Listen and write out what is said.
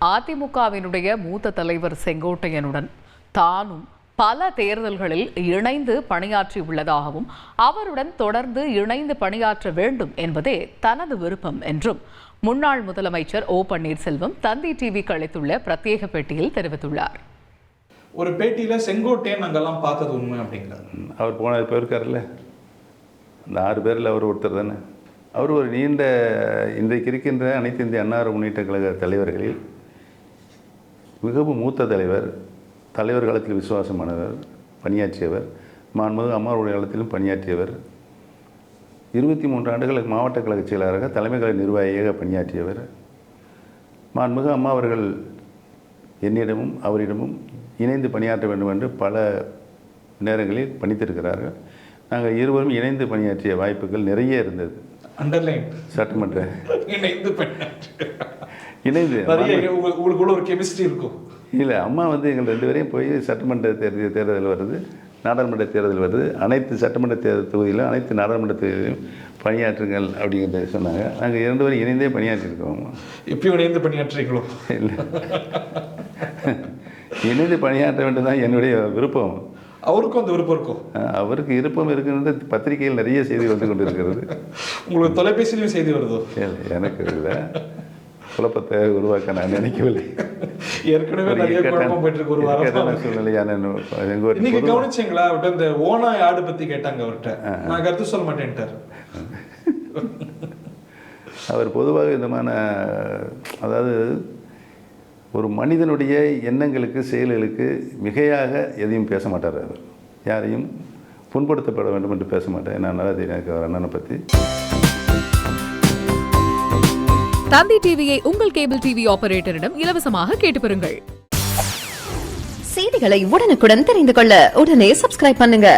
அதிமுகவினுடைய மூத்த தலைவர் செங்கோட்டையனுடன் தானும் பல தேர்தல்களில் இணைந்து பணியாற்றி உள்ளதாகவும் அவருடன் தொடர்ந்து இணைந்து பணியாற்ற வேண்டும் என்பதே தனது விருப்பம் என்றும் முன்னாள் முதலமைச்சர் ஓ பன்னீர்செல்வம் தந்தி டிவிக்கு அளித்துள்ள பிரத்யேக பேட்டியில் தெரிவித்துள்ளார். ஒரு பேட்டியில செங்கோட்டையன் அங்கெல்லாம் பார்த்தது உண்மை அப்படிங்கிறார். அவர் போன போயிருக்காருல்ல, அந்த 6 பேரில் அவர் ஒருத்தர் தானே. அவர் ஒரு நீண்ட இன்றைக்கு இருக்கின்ற அனைத்து இந்திய அண்ணா முன்னேற்ற கழக தலைவர்களில் மிகவும் மூத்த தலைவர் காலத்தில் விசுவாசமானவர், பணியாற்றியவர், மாண்புமிகு அம்மாவுடைய காலத்திலும் பணியாற்றியவர், 23 ஆண்டுகளுக்கு மாவட்ட கழக செயலாளராக தலைமை கழக நிர்வாகியாக பணியாற்றியவர். மாண்புமிகு அம்மா அவர்கள் என்னிடமும் அவரிடமும் இணைந்து பணியாற்ற வேண்டும் என்று பல நேரங்களில் பணித்திருக்கிறார்கள். நாங்கள் இருவரும் இணைந்து பணியாற்றிய வாய்ப்புகள் நிறைய இருந்தது. சட்டமன்ற இணைந்து உங்களுக்குள்ள ஒரு கெமிஸ்ட்ரி இருக்கும். இல்லை, அம்மா வந்து எங்கள் 2 பேரையும் போய் சட்டமன்ற தேர்தல் வருது, நாடாளுமன்ற தேர்தல் வருது, அனைத்து சட்டமன்ற தொகுதியிலும் அனைத்து நாடாளுமன்ற தொகுதியிலும் பணியாற்றுங்கள் அப்படிங்கிறத சொன்னாங்க. நாங்கள் 2 பேரும் இணைந்தே பணியாற்றிருக்கோம். எப்பயும் இணைந்து பணியாற்றுறீங்களோ? இல்லை, இணைந்து பணியாற்ற வேண்டியதான் என்னுடைய விருப்பம். அவருக்கும் அந்த விருப்பம் இருக்கும். அவருக்கு விருப்பம் இருக்குன்னு பத்திரிகையில் நிறைய செய்தி வந்து கொண்டு இருக்கிறது. உங்களுக்கு தொலைபேசியிலையும் செய்தி வருதோ? எனக்கு இல்லை, குழப்பத்தை உருவாக்க நான் நினைக்கவில்லை. ஏற்கனவே நிறைய குழப்பம் போயிட்டு இருக்கு. ஒரு வாரம் சூழ்நிலையான இன்னைக்கு கவனிச்சிங்களா? அவர்கிட்ட இந்த ஓனாய் ஆடு பத்தி கேட்டாங்க. அவர்கிட்ட நான் கருத்து சொல்ல மாட்டேன்ட்டார். அவர் பொதுவாக விதமான, அதாவது ஒரு மனிதனுடைய எண்ணங்களுக்கு செயல்களுக்கு மிகையாக எதையும் பேச மாட்டார். அவர் யாரையும் புண்படுத்தப்பட வேண்டும் என்று பேச மாட்டேன். நான் நல்லா தெரியும் எனக்கு அவர் அண்ணனை பற்றி. தந்தி டிவியை உங்கள் கேபிள் டிவி ஆபரேட்டரிடம் இலவசமாக கேட்டு பெறுங்கள். செய்திகளை உடனுக்குடன் தெரிந்து கொள்ள உடனே சப்ஸ்கிரைப் பண்ணுங்க.